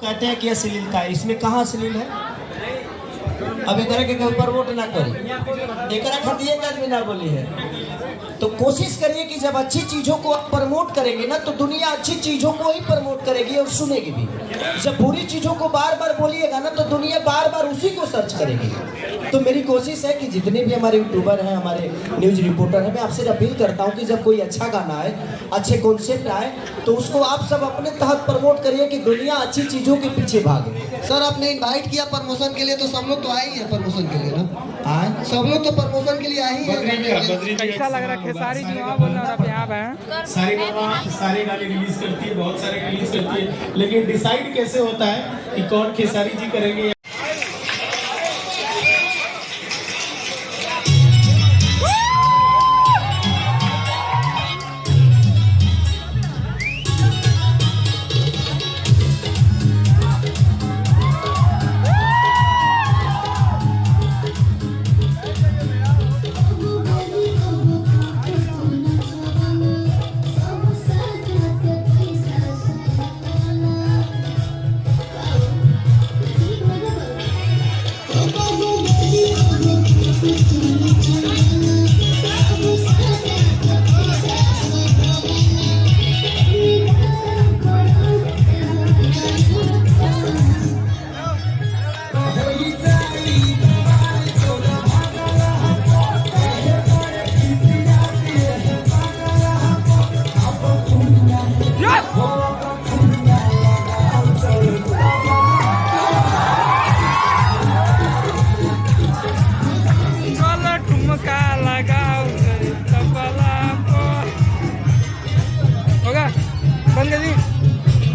कहते हैं कि अश्लीलता है, इसमें कहाँ अश्लील है? अब एक के ऊपर वोट ना करी, एक खातिर एक आदमी ना बोली है। तो कोशिश करिए कि जब अच्छी चीजों को आप प्रमोट करेंगे ना तो दुनिया अच्छी चीजों को ही प्रमोट करेगी और सुनेगी भी। जब बुरी चीजों को बार बार बोलिएगा ना तो दुनिया बार बार उसी को सर्च करेगी। तो मेरी कोशिश है कि जितने भी हमारे यूट्यूबर हैं, हमारे न्यूज रिपोर्टर हैं, मैं आपसे अपील करता हूं कि जब कोई अच्छा गाना आए, अच्छे कॉन्सेप्ट आए, तो उसको आप सब अपने तहत प्रमोट करिए कि दुनिया अच्छी चीजों के पीछे भागे। सर आपने इनवाइट किया प्रमोशन के लिए, तो सब लोग तो आए ही हैं प्रमोशन के लिए ना? आए सब लोग तो प्रमोशन के लिए आए ही हैं। कैसा लग रहा है खेसारी जी वहाँ बोल रहा है यहाँ पे? सारे गाने रिलीज करती है, बहुत सारे रिलीज करती है, लेकिन डिसाइड कैसे होता है कि कौन खेसारी जी करेंगे।